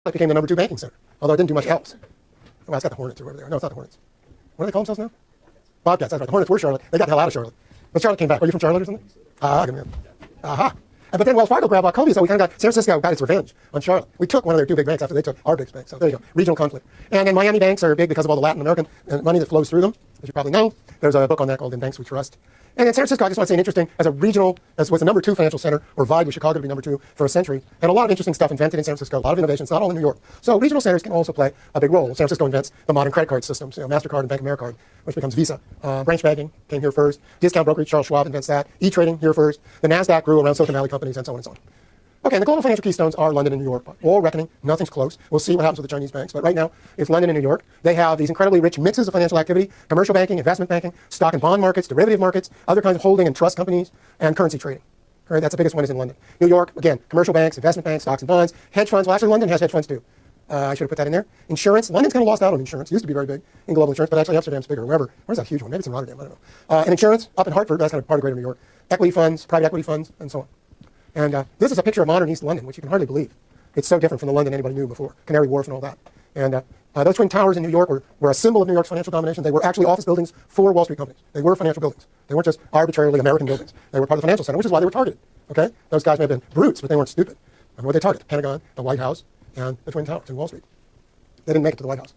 It became the #2 banking center, although it didn't do much else. Well, it's got the Hornets over there. No, it's not the Hornets. What do they call themselves now? Bobcats, that's right. The Hornets were Charlotte. They got the hell out of Charlotte. But Charlotte came back. Are you from Charlotte or something? Ah, good man. Aha. But then Wells Fargo grabbed Columbia, so we kind of got, San Francisco got its revenge on Charlotte. We took one of their 2 big banks after they took our big bank. So there you go. Regional conflict. And then Miami banks are big because of all the Latin American money that flows through them, as you probably know. There's a book on that called In Banks We Trust. And in San Francisco, I just want to say an interesting, as a regional, as was the #2 financial center, or vied with Chicago to be #2 for a century, and a lot of interesting stuff invented in San Francisco, a lot of innovations, not all in New York. So regional centers can also play a big role. San Francisco invents the modern credit card systems, MasterCard and Bank of America card, which becomes Visa. Branch banking came here first. Discount brokerage, Charles Schwab invents that. E-trading here first. The NASDAQ grew around Silicon Valley companies, and so on and so on. Okay, and the global financial keystones are London and New York. By all reckoning, nothing's close. We'll see what happens with the Chinese banks. But right now, it's London and New York. They have these incredibly rich mixes of financial activity, commercial banking, investment banking, stock and bond markets, derivative markets, other kinds of holding and trust companies, and currency trading. All right, that's the biggest one is in London. New York, again, commercial banks, investment banks, stocks and bonds, hedge funds. Well, actually, London has hedge funds too. I should have put that in there. Insurance. London's kind of lost out on insurance. It used to be very big in global insurance, but actually Amsterdam's bigger. Where's that huge one? Maybe it's in Rotterdam. I don't know. And insurance, up in Hartford, that's kind of part of Greater New York. Equity funds, private equity funds, and so on. And this is a picture of modern East London, which you can hardly believe. It's so different from the London anybody knew before, Canary Wharf and all that. And those Twin Towers in New York were a symbol of New York's financial domination. They were actually office buildings for Wall Street companies. They were financial buildings. They weren't just arbitrarily American buildings. They were part of the financial center, which is why they were targeted. Okay? Those guys may have been brutes, but they weren't stupid. And what they targeted? The Pentagon, the White House, and the Twin Towers in Wall Street. They didn't make it to the White House.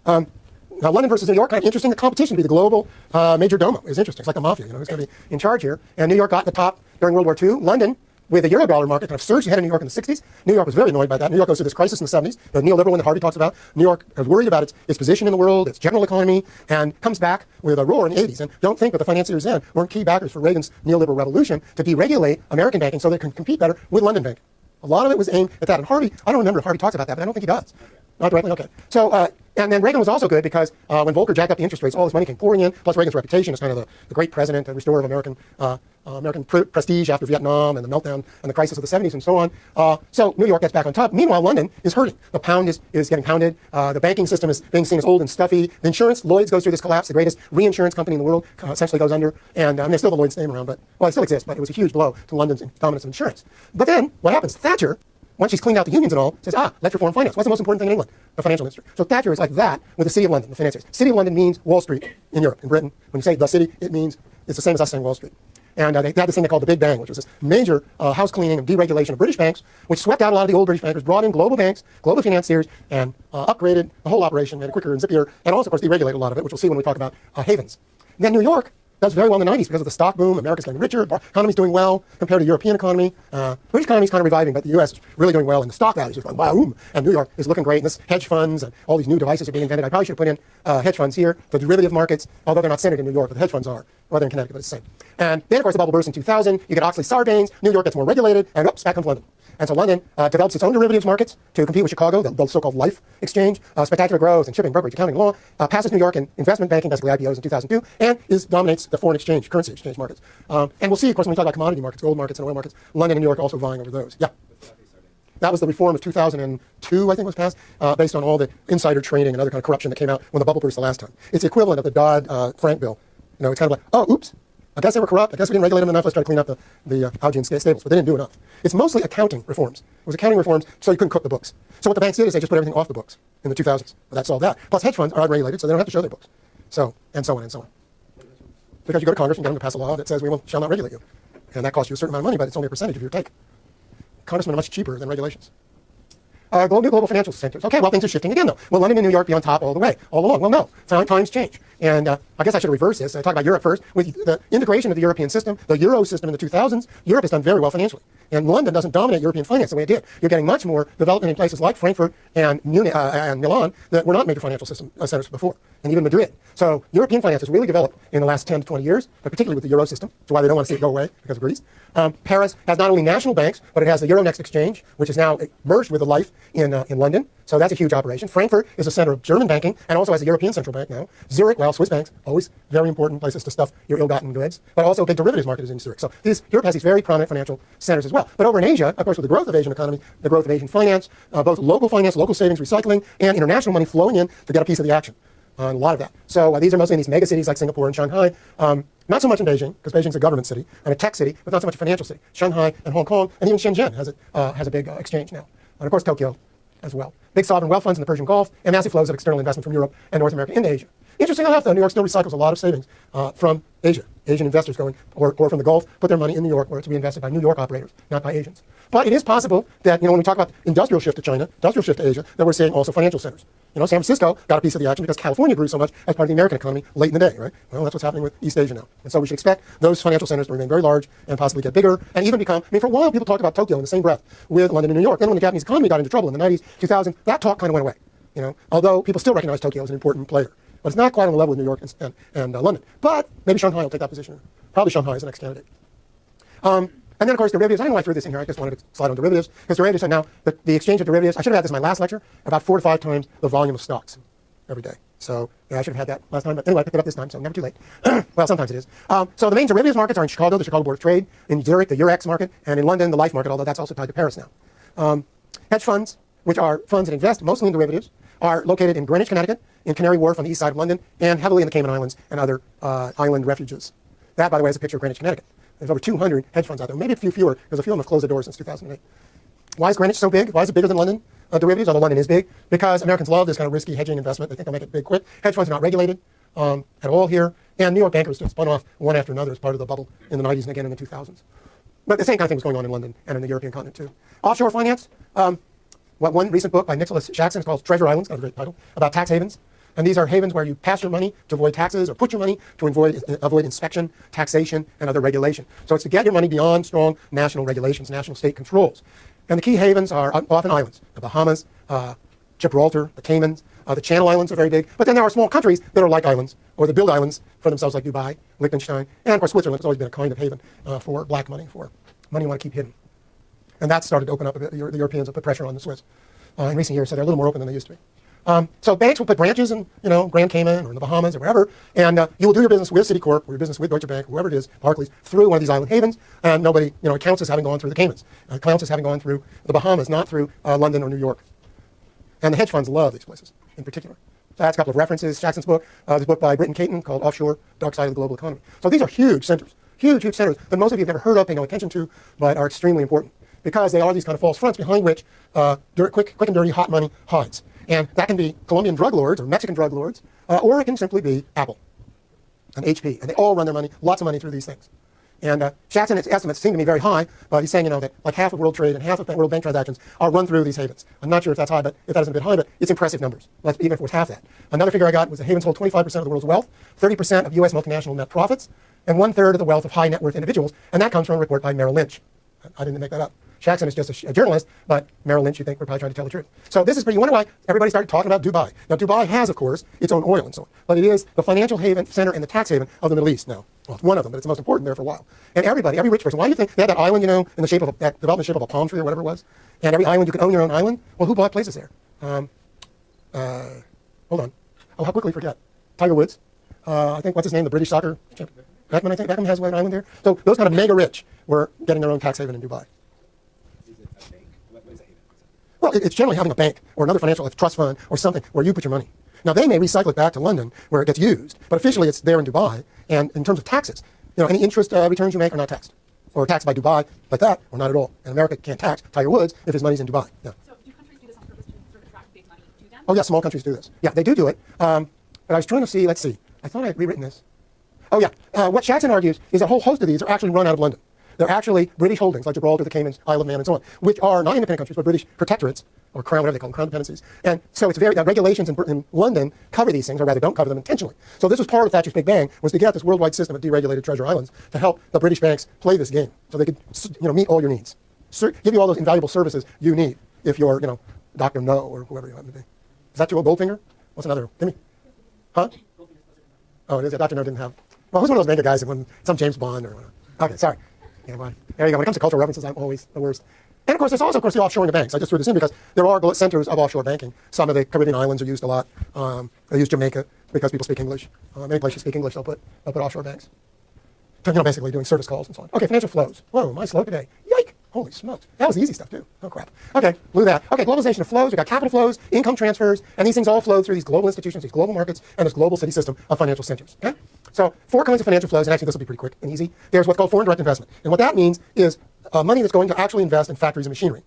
Now, London versus New York, kind of interesting. The competition to be the global major domo is interesting. It's like the mafia, who's going to be in charge here. And New York got the top during World War II. London, with the Eurodollar market, kind of surged ahead of New York in the 60s. New York was very annoyed by that. New York goes through this crisis in the 70s, the neoliberal one that Harvey talks about. New York is worried about its position in the world, its general economy, and comes back with a roar in the 80s. And don't think that the financiers then weren't key backers for Reagan's neoliberal revolution to deregulate American banking so they can compete better with London banking. A lot of it was aimed at that. And Harvey, I don't remember if Harvey talks about that, but I don't think he does. Not directly? Okay. So, and then Reagan was also good because when Volcker jacked up the interest rates, all this money came pouring in, plus Reagan's reputation as kind of the great president, the restorer of American prestige after Vietnam and the meltdown and the crisis of the 70s and so on. So New York gets back on top. Meanwhile, London is hurting. The pound is getting pounded. The banking system is being seen as old and stuffy. The insurance, Lloyd's goes through this collapse. The greatest reinsurance company in the world essentially goes under. And there's still the Lloyd's name around, but, well, it still exists, but it was a huge blow to London's dominance of insurance. But then what happens? Thatcher, once she's cleaned out the unions and all, says, let's reform finance. What's the most important thing in England? The financial industry. So Thatcher is like that with the City of London, the financiers. City of London means Wall Street in Europe, in Britain. When you say the city, it means it's the same as us saying Wall Street. And they had this thing they called the Big Bang, which was this major house cleaning and deregulation of British banks, which swept out a lot of the old British bankers, brought in global banks, global financiers, and upgraded the whole operation, made it quicker and zippier, and also, of course, deregulated a lot of it, which we'll see when we talk about havens. And then New York does very well in the 90s because of the stock boom. America's getting richer. The economy's doing well compared to the European economy. British economy's kind of reviving, but the U.S. is really doing well, and the stock values are going boom. And New York is looking great. And this hedge funds and all these new devices are being invented. I probably should have put in hedge funds here. The derivative markets, although they're not centered in New York, but the hedge funds are. Well, they're in Connecticut, but it's the same. And then, of course, the bubble bursts in 2000. You get Oxley-Sarbanes. New York gets more regulated, and oops, back comes London. And so London develops its own derivatives markets to compete with Chicago, the so-called Life Exchange, spectacular growth in shipping, brokerage, accounting, law, passes New York in investment banking, basically IPOs in 2002, and dominates the foreign exchange, currency exchange markets. And we'll see, of course, when we talk about commodity markets, gold markets and oil markets, London and New York also vying over those. Yeah. That was the reform of 2002, I think was passed, based on all the insider trading and other kind of corruption that came out when the bubble burst the last time. It's the equivalent of the Dodd-Frank bill. You know, it's kind of like, oops. I guess they were corrupt. I guess we didn't regulate them enough. Let's try to clean up the Augean stables. But they didn't do enough. It's mostly accounting reforms. It was accounting reforms so you couldn't cook the books. So what the banks did is they just put everything off the books in the 2000s. But that solved that. Plus hedge funds are unregulated, so they don't have to show their books. So, and so on and so on. Because you go to Congress and get them to pass a law that says we shall not regulate you. And that costs you a certain amount of money, but it's only a percentage of your take. Congressmen are much cheaper than regulations. Global financial centers. Okay, well, things are shifting again, though. Will London and New York be on top all the way, all along? Well, no. Times change. And I guess I should reverse this. I talk about Europe first. With the integration of the European system, the Euro system in the 2000s, Europe has done very well financially. And London doesn't dominate European finance the way it did. You're getting much more development in places like Frankfurt and Munich and Milan that were not major financial centers before, and even Madrid. So European finance has really developed in the last 10 to 20 years, but particularly with the Euro system. That's why they don't want to see it go away, because of Greece. Paris has not only national banks, but it has the Euronext exchange, which is now merged with the Life in London. So that's a huge operation. Frankfurt is a center of German banking and also has a European central bank now. Zurich, well, Swiss banks, always very important places to stuff your ill-gotten goods. But also a big derivatives market is in Zurich. So Europe has these very prominent financial centers as well. But over in Asia, of course, with the growth of Asian economy, the growth of Asian finance, both local finance, local savings, recycling, and international money flowing in to get a piece of the action. A lot of that. So these are mostly in these mega cities like Singapore and Shanghai. Not so much in Beijing, because Beijing's a government city and a tech city, but not so much a financial city. Shanghai and Hong Kong, and even Shenzhen has a big exchange now. And of course, Tokyo as well. Big sovereign wealth funds in the Persian Gulf, and massive flows of external investment from Europe and North America into Asia. Interesting enough, though, New York still recycles a lot of savings from Asia. Asian investors going, or from the Gulf, put their money in New York, where it's to be invested by New York operators, not by Asians. But it is possible that, when we talk about industrial shift to China, industrial shift to Asia, that we're seeing also financial centers. San Francisco got a piece of the action because California grew so much as part of the American economy late in the day, right? Well, that's what's happening with East Asia now. And so we should expect those financial centers to remain very large and possibly get bigger and even become, for a while people talked about Tokyo in the same breath with London and New York. Then when the Japanese economy got into trouble in the 90s, 2000s, that talk kind of went away, although people still recognize Tokyo as an important player. But it's not quite on the level with New York and London. But maybe Shanghai will take that position. Probably Shanghai is the next candidate. And then, of course, derivatives. I don't know why I threw this in here. I just wanted to slide on derivatives. Because derivatives are now, the exchange of derivatives, I should have had this in my last lecture, about 4 to 5 times the volume of stocks every day. So, I should have had that last time. But anyway, I picked it up this time, so never too late. Well, sometimes it is. So the main derivatives markets are in Chicago, the Chicago Board of Trade, in Zurich, the Eurex market, and in London, the Life market, although that's also tied to Paris now. Hedge funds, which are funds that invest mostly in derivatives, are located in Greenwich, Connecticut, in Canary Wharf on the east side of London, and heavily in the Cayman Islands and other island refuges. That, by the way, is a picture of Greenwich, Connecticut. There's over 200 hedge funds out there, maybe a few fewer, because a few of them have closed their doors since 2008. Why is Greenwich so big? Why is it bigger than London derivatives, although London is big? Because Americans love this kind of risky hedging investment. They think they'll make it big quick. Hedge funds are not regulated at all here, and New York bankers just spun off one after another as part of the bubble in the 90s and again in the 2000s. But the same kind of thing was going on in London and in the European continent, too. Offshore finance, one recent book by Nicholas Shaxson is called Treasure Islands, got a great title, about tax havens. And these are havens where you pass your money to avoid taxes or put your money to avoid inspection, taxation, and other regulation. So it's to get your money beyond strong national regulations, national state controls. And the key havens are often islands, the Bahamas, Gibraltar, the Caymans, the Channel Islands are very big. But then there are small countries that are like islands, or that build islands for themselves like Dubai, Liechtenstein, and of course Switzerland has always been a kind of haven for black money, for money you want to keep hidden. And that started to open up a bit. The Europeans have put pressure on the Swiss in recent years, so they're a little more open than they used to be. So banks will put branches in, Grand Cayman or in the Bahamas or wherever, and you will do your business with Citicorp or your business with Deutsche Bank, whoever it is, Barclays, through one of these island havens, and nobody, it counts as having gone through the Caymans. It counts as having gone through the Bahamas, not through London or New York. And the hedge funds love these places in particular. So that's a couple of references. Shaxson's book, this book by Britton Caton called Offshore, Dark Side of the Global Economy. So these are huge centers, huge centers that most of you have never heard of, pay no attention to, but are extremely important because they are these kind of false fronts behind which quick and dirty hot money hides. And that can be Colombian drug lords or Mexican drug lords, or it can simply be Apple and HP. And they all run their money, lots of money through these things. And Shaxson's estimates seem to me very high, but he's saying, that like half of world trade and half of World Bank transactions are run through these havens. I'm not sure if that's high, but if that isn't a bit high, but it's impressive numbers, even if it was half that. Another figure I got was the havens hold 25% of the world's wealth, 30% of U.S. multinational net profits, and 1/3 of the wealth of high net worth individuals. And that comes from a report by Merrill Lynch. I didn't make that up. Shaxson is just a journalist, but Merrill Lynch, you think, we're probably trying to tell the truth. So this is pretty, you wonder why everybody started talking about Dubai. Now, Dubai has, of course, its own oil and so on, but it is the financial haven center and the tax haven of the Middle East now. Well, it's one of them, but it's the most important there for a while. And everybody, every rich person, why do you think they had that island, in the shape of, that developed in the shape of a palm tree or whatever it was? And every island, you could own your own island? Well, who bought places there? Hold on. Oh, how quickly forget. Tiger Woods. I think, what's his name, the British soccer champion? Beckman, I think. Beckham has an island there. So those kind of mega rich were getting their own tax haven in Dubai. Well, it's generally having a bank or another financial, like trust fund or something where you put your money. Now, they may recycle it back to London where it gets used, but officially it's there in Dubai. And in terms of taxes, any interest returns you make are not taxed. Or taxed by Dubai like that, or not at all. And America can't tax Tiger Woods if his money's in Dubai. Yeah. So do countries do this on purpose to sort of attract big money to them? Oh, yeah, small countries do this. Yeah, they do it. But I was trying to see, let's see. I thought I had rewritten this. Oh, yeah. What Shaxson argues is a whole host of these are actually run out of London. They're actually British holdings, like Gibraltar, the Caymans, Isle of Man, and so on, which are not independent countries, but British protectorates, or crown, whatever they call them, crown dependencies. And so it's regulations in London cover these things, or rather don't cover them intentionally. So this was part of Thatcher's Big Bang, was to get this worldwide system of deregulated treasure islands to help the British banks play this game, so they could, meet all your needs, give you all those invaluable services you need if you're, Dr. No, or whoever you happen to be. Is that your Goldfinger? What's another? Give me. Huh? Oh, it is. Dr. No didn't have. Well, who's one of those mega guys that won some James Bond or whatever? Okay, sorry. Yeah, well, there you go. When it comes to cultural references, I'm always the worst. And of course, there's also, the offshoring of banks. I just threw this in because there are centers of offshore banking. Some of the Caribbean islands are used a lot. They use Jamaica because people speak English. Many places speak English. They'll put offshore banks. Basically doing service calls and so on. Okay, financial flows. Whoa, am I slow today? Yike! Holy smokes. That was the easy stuff, too. Oh, crap. Okay, blew that. Okay, globalization of flows. We've got capital flows, income transfers, and these things all flow through these global institutions, these global markets, and this global city system of financial centers. Okay? So 4 kinds of financial flows, and actually this will be pretty quick and easy. There's what's called foreign direct investment. And what that means is money that's going to actually invest in factories and machinery.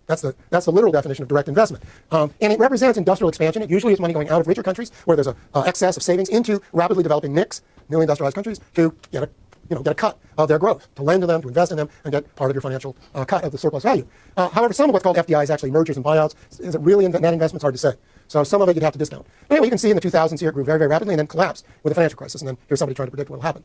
That's the literal definition of direct investment. And it represents industrial expansion. It usually is money going out of richer countries where there's a excess of savings into rapidly developing NICs, newly industrialized countries, to get a cut of their growth, to lend to them, to invest in them, and get part of your financial cut of the surplus value. However, some of what's called FDI is actually mergers and buyouts. Is it really net investment? It's hard to say. So some of it you'd have to discount. But anyway, you can see in the 2000s here it grew very, very rapidly and then collapsed with the financial crisis. And then here's somebody trying to predict what will happen.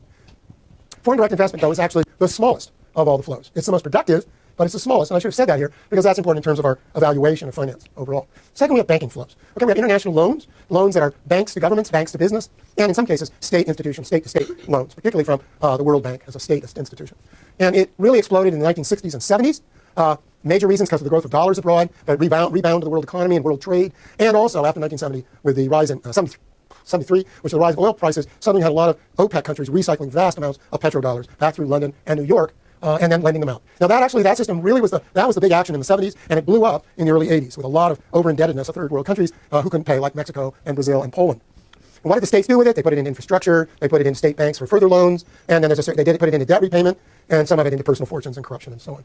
Foreign direct investment, though, is actually the smallest of all the flows. It's the most productive, but it's the smallest. And I should have said that here because that's important in terms of our evaluation of finance overall. Second, we have banking flows. Okay, we have international loans, loans that are banks to governments, banks to business, and in some cases, state institutions, state-to-state loans, particularly from the World Bank as a state institution. And it really exploded in the 1960s and 70s. Major reasons because of the growth of dollars abroad, the rebound to the world economy and world trade, and also after 1970 with the rise in 73, which was the rise of oil prices, suddenly had a lot of OPEC countries recycling vast amounts of petrodollars back through London and New York, and then lending them out. Now that system really was the big action in the 70s, and it blew up in the early 80s with a lot of over-indebtedness of third world countries who couldn't pay, like Mexico and Brazil and Poland. And what did the states do with it? They put it in infrastructure, they put it in state banks for further loans, and then they did put it into debt repayment, and some of it into personal fortunes and corruption and so on.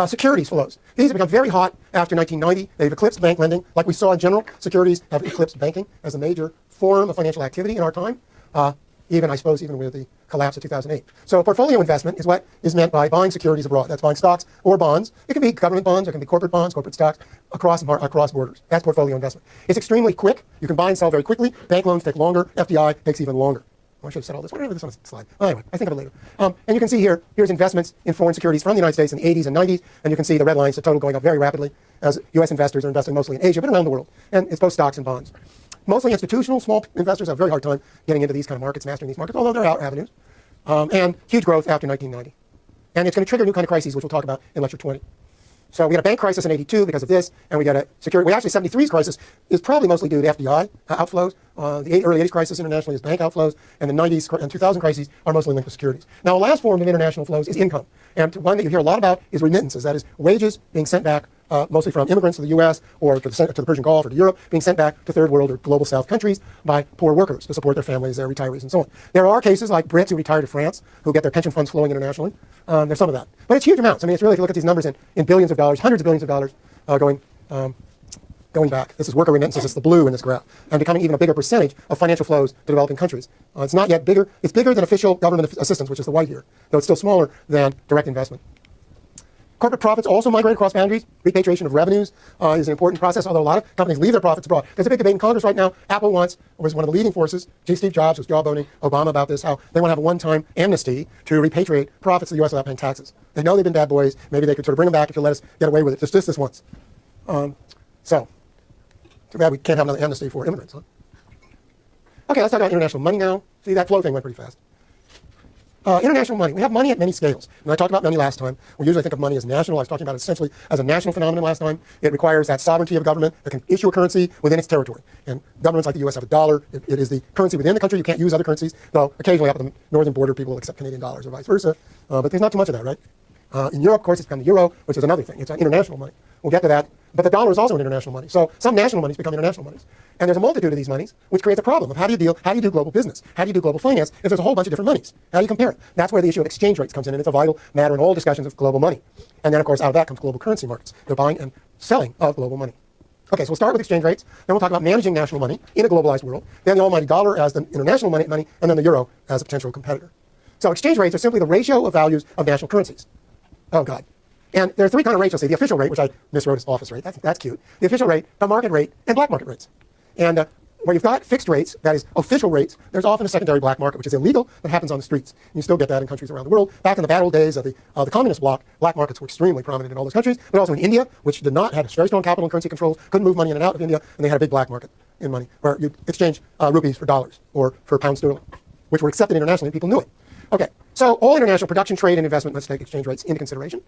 Securities flows. These have become very hot after 1990. They've eclipsed bank lending. Like we saw in general, securities have eclipsed banking as a major form of financial activity in our time, even with the collapse of 2008. So portfolio investment is what is meant by buying securities abroad. That's buying stocks or bonds. It can be government bonds, it can be corporate bonds, corporate stocks, across borders. That's portfolio investment. It's extremely quick. You can buy and sell very quickly. Bank loans take longer. FDI takes even longer. I should have said all this. Whatever this on a slide. Anyway, I think of it later. And you can see here's investments in foreign securities from the United States in the 80s and 90s. And you can see the red lines, the total going up very rapidly as U.S. investors are investing mostly in Asia, but around the world. And it's both stocks and bonds. Mostly institutional, small investors have a very hard time getting into these kind of markets, mastering these markets, although there are avenues. And huge growth after 1990. And it's going to trigger new kind of crises, which we'll talk about in lecture 20. So we had a bank crisis in 82 because of this, and we got a security. Well, actually, 73's crisis is probably mostly due to FDI outflows. The early 80s crisis internationally is bank outflows, and the 90s and 2000 crises are mostly linked to securities. Now, the last form of international flows is income. And one that you hear a lot about is remittances. That is, wages being sent back, mostly from immigrants to the U.S. or to the Persian Gulf or to Europe, being sent back to third world or global south countries by poor workers to support their families, their retirees, and so on. There are cases like Brits who retire to France who get their pension funds flowing internationally. There's some of that. But it's huge amounts. I mean, it's really, if you look at these numbers in billions of dollars, hundreds of billions of dollars going back. This is worker remittances. It's the blue in this graph, and becoming even a bigger percentage of financial flows to developing countries. It's not yet bigger. It's bigger than official government assistance, which is the white here, though it's still smaller than direct investment. Corporate profits also migrate across boundaries. Repatriation of revenues is an important process, although a lot of companies leave their profits abroad. There's a big debate in Congress right now. Apple was one of the leading forces. Steve Jobs was jawboning Obama about this, how they want to have a one-time amnesty to repatriate profits to the U.S. without paying taxes. They know they've been bad boys. Maybe they could sort of bring them back if you let us get away with it just this once. So, too bad we can't have another amnesty for immigrants, huh? Okay, let's talk about international money now. See, that flow thing went pretty fast. International money. We have money at many scales. And I talked about money last time. We usually think of money as national. I was talking about it essentially as a national phenomenon last time. It requires that sovereignty of a government that can issue a currency within its territory. And governments like the U.S. have a dollar. It is the currency within the country. You can't use other currencies, though occasionally up at the northern border people will accept Canadian dollars or vice versa. But there's not too much of that, right? In Europe, of course, it's become the euro, which is another thing. It's an international money. We'll get to that. But the dollar is also an international money. So some national monies become international monies. And there's a multitude of these monies, which creates a problem of how do you do global business? How do you do global finance if there's a whole bunch of different monies? How do you compare it? That's where the issue of exchange rates comes in, and it's a vital matter in all discussions of global money. And then, of course, out of that comes global currency markets. They're buying and selling of global money. Okay, so we'll start with exchange rates. Then we'll talk about managing national money in a globalized world. Then the almighty dollar as the international money, and then the euro as a potential competitor. So exchange rates are simply the ratio of values of national currencies. Oh, God. And there are three kind of rates, you'll see. The official rate, which I miswrote as office rate. That's cute. The official rate, the market rate, and black market rates. And where you've got fixed rates, that is official rates, there's often a secondary black market, which is illegal, but happens on the streets. And you still get that in countries around the world. Back in the bad old days of the communist bloc, black markets were extremely prominent in all those countries, but also in India, which did not have very strong capital and currency controls, couldn't move money in and out of India, and they had a big black market in money, where you exchange rupees for dollars or for pound sterling, which were accepted internationally, and people knew it. Okay, so all international production, trade, and investment must take exchange rates into consideration.